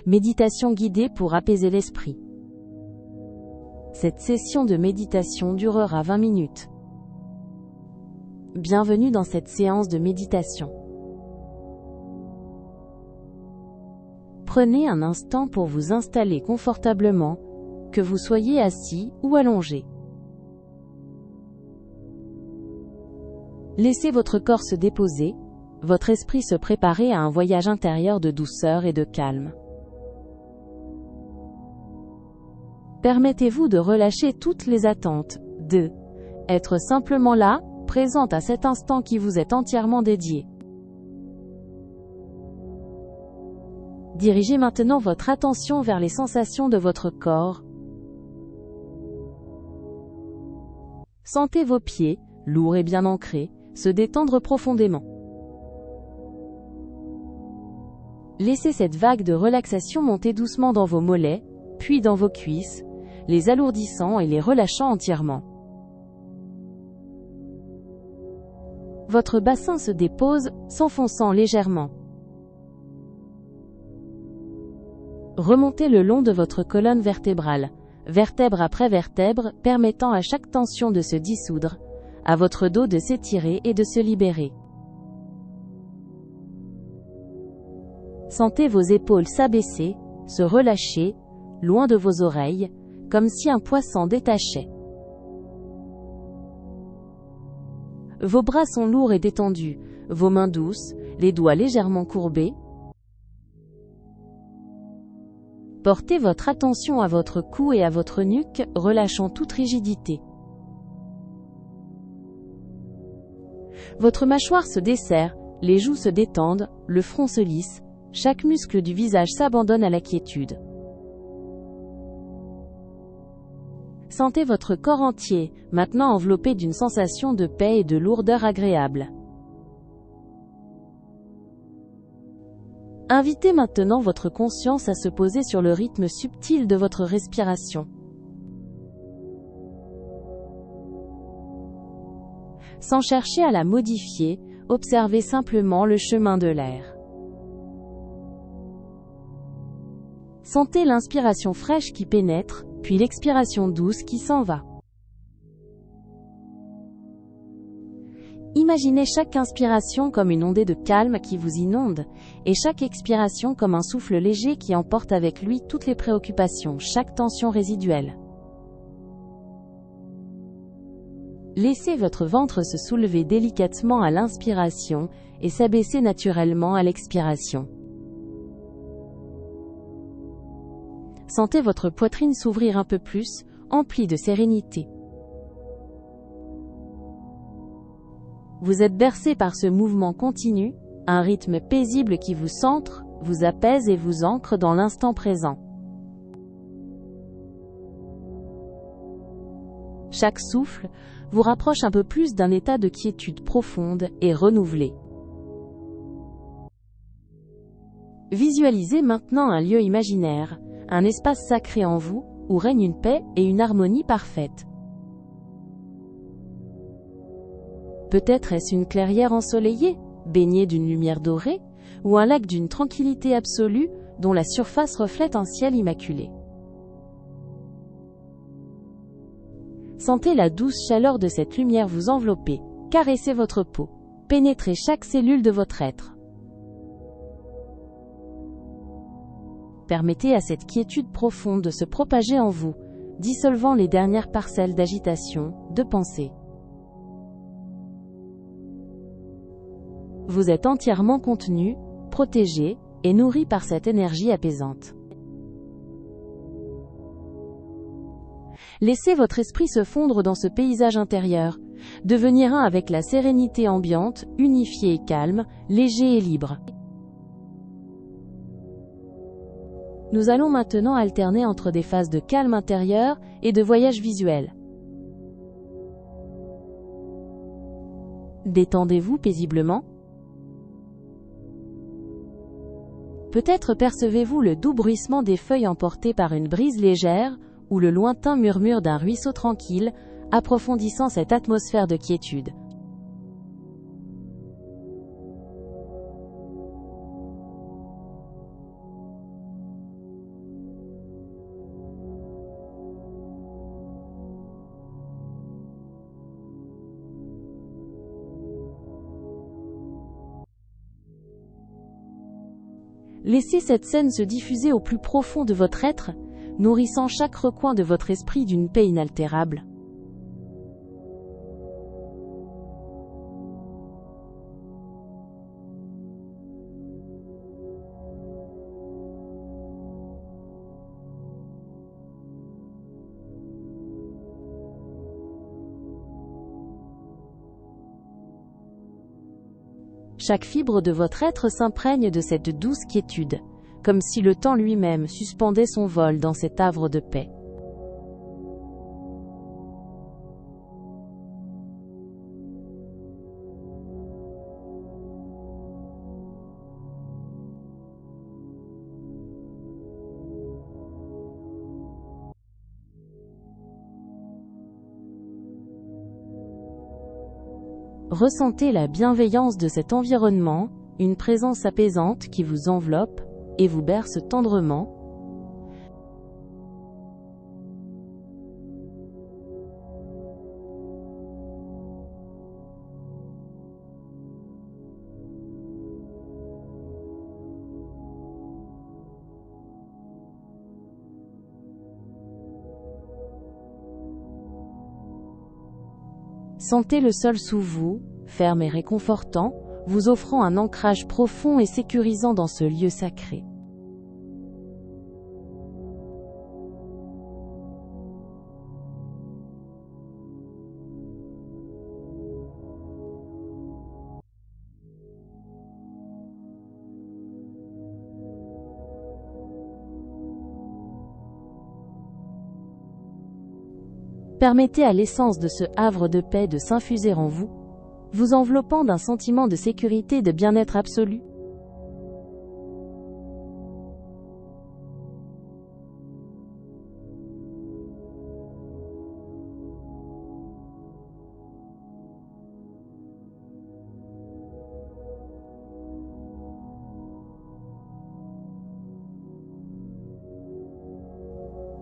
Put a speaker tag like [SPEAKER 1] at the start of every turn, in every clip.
[SPEAKER 1] Méditation guidée pour apaiser l'esprit. Cette session de méditation durera 20 minutes. Bienvenue dans cette séance de méditation. Prenez un instant pour vous installer confortablement, que vous soyez assis ou allongé. Laissez votre corps se déposer, votre esprit se préparer à un voyage intérieur de douceur et de calme. Permettez-vous de relâcher toutes les attentes, de être simplement là, présente à cet instant qui vous est entièrement dédié. Dirigez maintenant votre attention vers les sensations de votre corps. Sentez vos pieds, lourds et bien ancrés, se détendre profondément. Laissez cette vague de relaxation monter doucement dans vos mollets, puis dans vos cuisses, les alourdissant et les relâchant entièrement. Votre bassin se dépose, s'enfonçant légèrement. Remontez le long de votre colonne vertébrale, vertèbre après vertèbre, permettant à chaque tension de se dissoudre, à votre dos de s'étirer et de se libérer. Sentez vos épaules s'abaisser, se relâcher, loin de vos oreilles, comme si un poids s'en détachait. Vos bras sont lourds et détendus, vos mains douces, les doigts légèrement courbés. Portez votre attention à votre cou et à votre nuque, relâchant toute rigidité. Votre mâchoire se desserre, les joues se détendent, le front se lisse, chaque muscle du visage s'abandonne à la quiétude. Sentez votre corps entier, maintenant enveloppé d'une sensation de paix et de lourdeur agréable. Invitez maintenant votre conscience à se poser sur le rythme subtil de votre respiration. Sans chercher à la modifier, observez simplement le chemin de l'air. Sentez l'inspiration fraîche qui pénètre, puis l'expiration douce qui s'en va. Imaginez chaque inspiration comme une ondée de calme qui vous inonde, et chaque expiration comme un souffle léger qui emporte avec lui toutes les préoccupations, chaque tension résiduelle. Laissez votre ventre se soulever délicatement à l'inspiration et s'abaisser naturellement à l'expiration. Sentez votre poitrine s'ouvrir un peu plus, emplie de sérénité. Vous êtes bercé par ce mouvement continu, un rythme paisible qui vous centre, vous apaise et vous ancre dans l'instant présent. Chaque souffle vous rapproche un peu plus d'un état de quiétude profonde et renouvelé. Visualisez maintenant un lieu imaginaire, un espace sacré en vous, où règne une paix et une harmonie parfaite. Peut-être est-ce une clairière ensoleillée, baignée d'une lumière dorée, ou un lac d'une tranquillité absolue, dont la surface reflète un ciel immaculé. Sentez la douce chaleur de cette lumière vous envelopper, caresser votre peau, pénétrer chaque cellule de votre être. Permettez à cette quiétude profonde de se propager en vous, dissolvant les dernières parcelles d'agitation, de pensée. Vous êtes entièrement contenu, protégé, et nourri par cette énergie apaisante. Laissez votre esprit se fondre dans ce paysage intérieur, devenir un avec la sérénité ambiante, unifié et calme, léger et libre. Nous allons maintenant alterner entre des phases de calme intérieur et de voyage visuel. Détendez-vous paisiblement. Peut-être percevez-vous le doux bruissement des feuilles emportées par une brise légère, ou le lointain murmure d'un ruisseau tranquille, approfondissant cette atmosphère de quiétude. Laissez cette scène se diffuser au plus profond de votre être, nourrissant chaque recoin de votre esprit d'une paix inaltérable. Chaque fibre de votre être s'imprègne de cette douce quiétude, comme si le temps lui-même suspendait son vol dans cet havre de paix. Ressentez la bienveillance de cet environnement, une présence apaisante qui vous enveloppe et vous berce tendrement. Sentez le sol sous vous, ferme et réconfortant, vous offrant un ancrage profond et sécurisant dans ce lieu sacré. Permettez à l'essence de ce havre de paix de s'infuser en vous, vous enveloppant d'un sentiment de sécurité et de bien-être absolu.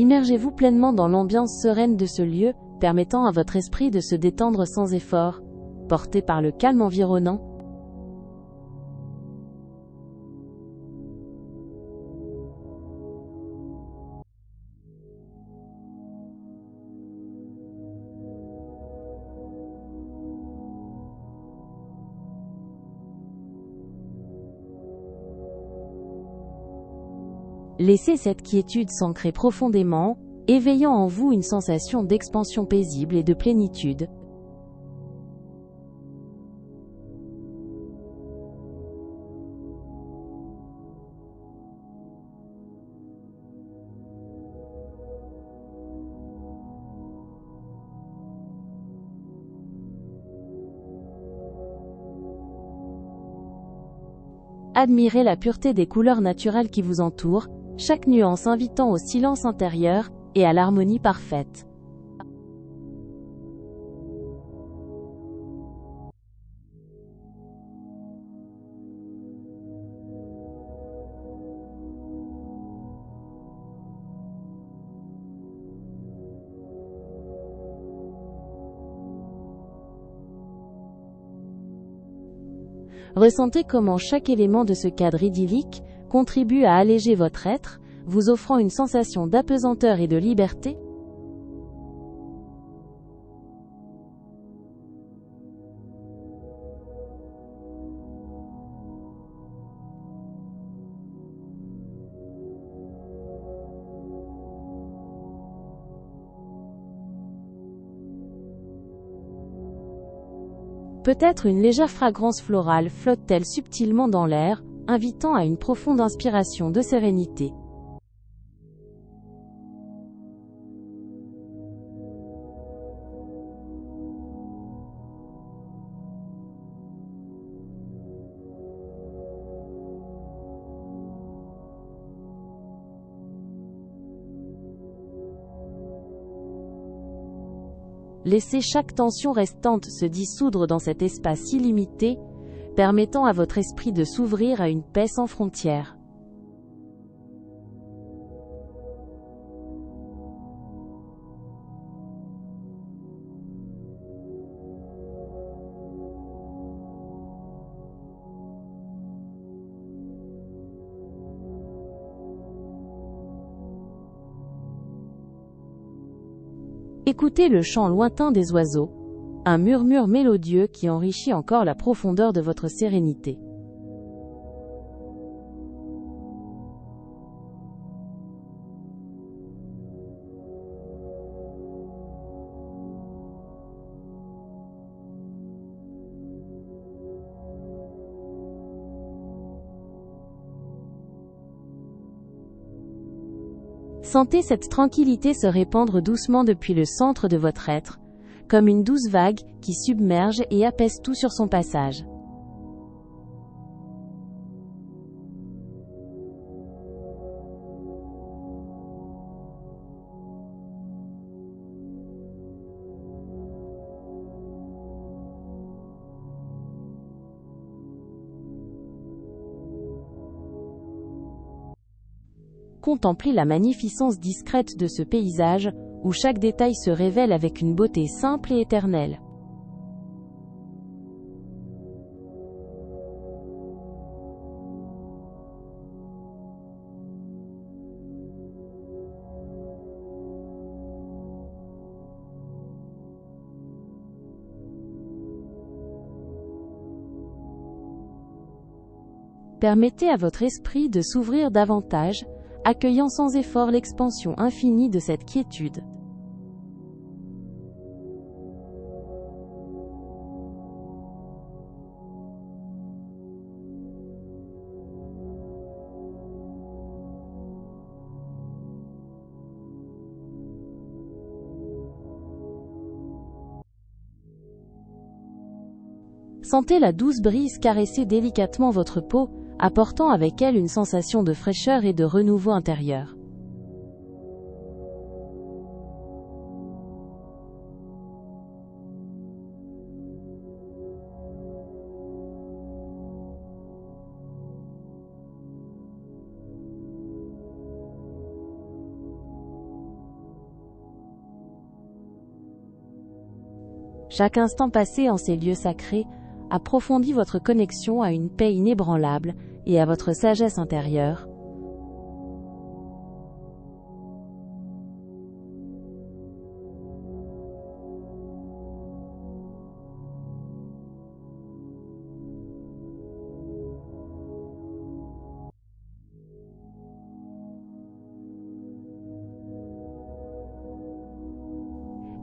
[SPEAKER 1] Immergez-vous pleinement dans l'ambiance sereine de ce lieu, permettant à votre esprit de se détendre sans effort, porté par le calme environnant. Laissez cette quiétude s'ancrer profondément, éveillant en vous une sensation d'expansion paisible et de plénitude. Admirez la pureté des couleurs naturelles qui vous entourent, chaque nuance invitant au silence intérieur et à l'harmonie parfaite. Ressentez comment chaque élément de ce cadre idyllique contribue à alléger votre être, vous offrant une sensation d'apesanteur et de liberté. Peut-être une légère fragrance florale flotte-t-elle subtilement dans l'air, invitant à une profonde inspiration de sérénité. Laissez chaque tension restante se dissoudre dans cet espace illimité, permettant à votre esprit de s'ouvrir à une paix sans frontières. Écoutez le chant lointain des oiseaux, un murmure mélodieux qui enrichit encore la profondeur de votre sérénité. Sentez cette tranquillité se répandre doucement depuis le centre de votre être, comme une douce vague qui submerge et apaise tout sur son passage. Contemplez la magnificence discrète de ce paysage, où chaque détail se révèle avec une beauté simple et éternelle. Permettez à votre esprit de s'ouvrir davantage, accueillant sans effort l'expansion infinie de cette quiétude. Sentez la douce brise caresser délicatement votre peau, apportant avec elle une sensation de fraîcheur et de renouveau intérieur. Chaque instant passé en ces lieux sacrés approfondit votre connexion à une paix inébranlable et à votre sagesse intérieure.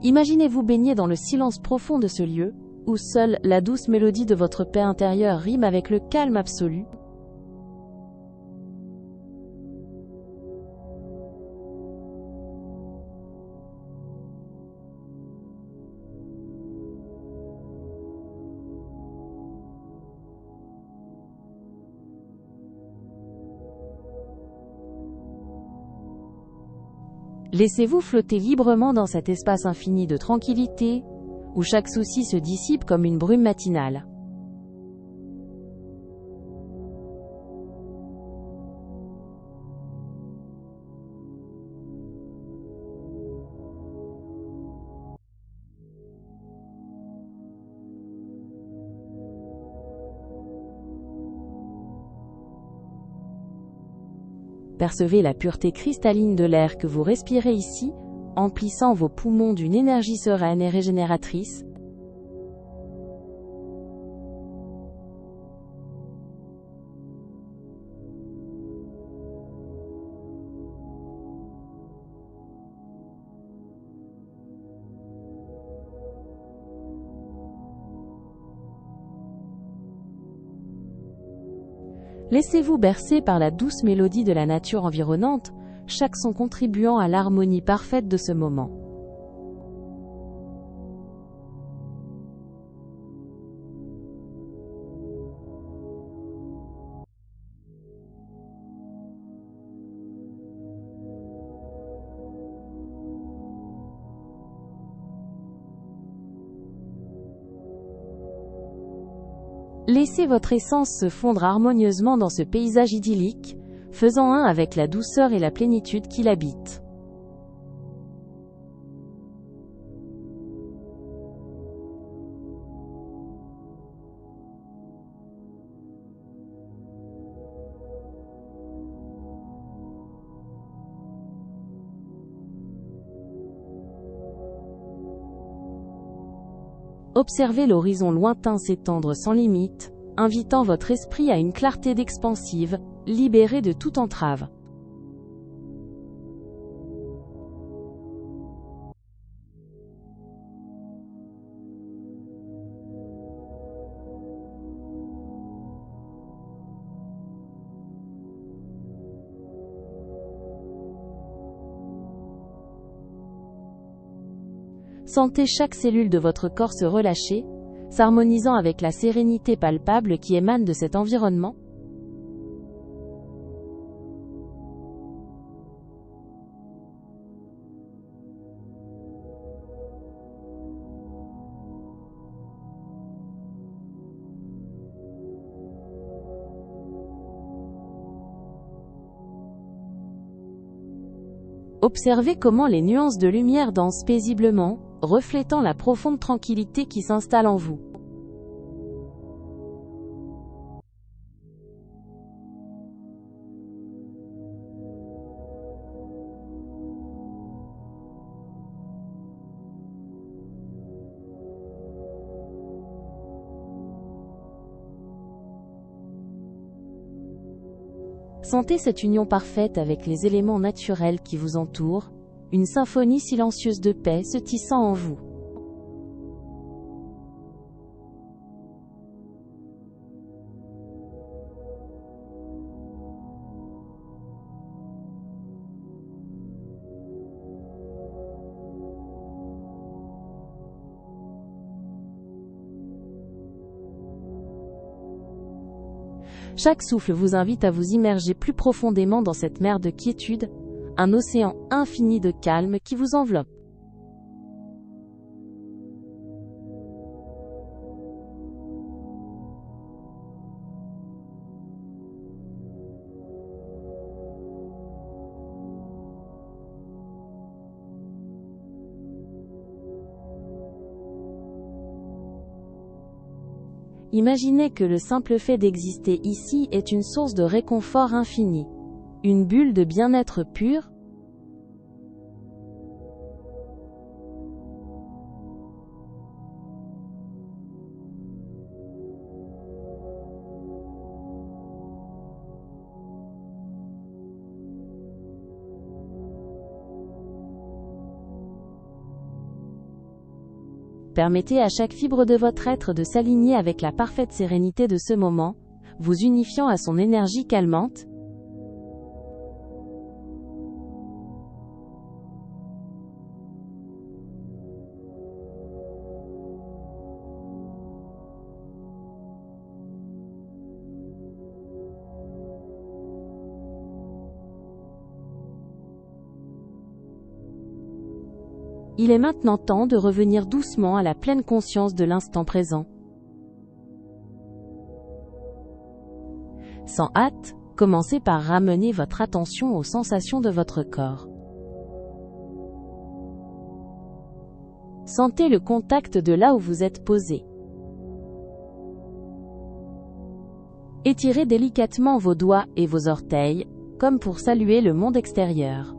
[SPEAKER 1] Imaginez-vous baigner dans le silence profond de ce lieu, où seule la douce mélodie de votre paix intérieure rime avec le calme absolu. Laissez-vous flotter librement dans cet espace infini de tranquillité, où chaque souci se dissipe comme une brume matinale. Percevez la pureté cristalline de l'air que vous respirez ici, emplissant vos poumons d'une énergie sereine et régénératrice. Laissez-vous bercer par la douce mélodie de la nature environnante, chaque son contribuant à l'harmonie parfaite de ce moment. Laissez votre essence se fondre harmonieusement dans ce paysage idyllique, faisant un avec la douceur et la plénitude qui l'habitent. Observez l'horizon lointain s'étendre sans limite, invitant votre esprit à une clarté d'expansive, libérée de toute entrave. Sentez chaque cellule de votre corps se relâcher, s'harmonisant avec la sérénité palpable qui émane de cet environnement. Observez comment les nuances de lumière dansent paisiblement, reflétant la profonde tranquillité qui s'installe en vous. Sentez cette union parfaite avec les éléments naturels qui vous entourent, une symphonie silencieuse de paix se tissant en vous. Chaque souffle vous invite à vous immerger plus profondément dans cette mer de quiétude, un océan infini de calme qui vous enveloppe. Imaginez que le simple fait d'exister ici est une source de réconfort infini. Une bulle de bien-être pur. Permettez à chaque fibre de votre être de s'aligner avec la parfaite sérénité de ce moment, vous unifiant à son énergie calmante. Il est maintenant temps de revenir doucement à la pleine conscience de l'instant présent. Sans hâte, commencez par ramener votre attention aux sensations de votre corps. Sentez le contact de là où vous êtes posé. Étirez délicatement vos doigts et vos orteils, comme pour saluer le monde extérieur.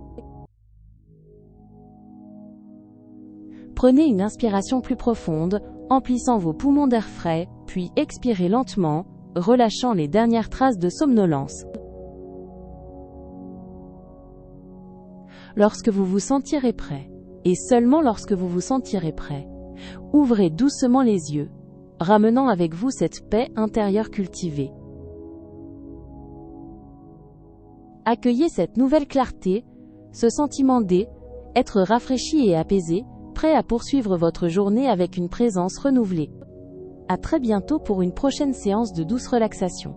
[SPEAKER 1] Prenez une inspiration plus profonde, emplissant vos poumons d'air frais, puis expirez lentement, relâchant les dernières traces de somnolence. Lorsque vous vous sentirez prêt, et seulement lorsque vous vous sentirez prêt, ouvrez doucement les yeux, ramenant avec vous cette paix intérieure cultivée. Accueillez cette nouvelle clarté, ce sentiment d'être rafraîchi et apaisé, prêt à poursuivre votre journée avec une présence renouvelée. À très bientôt pour une prochaine séance de douce relaxation.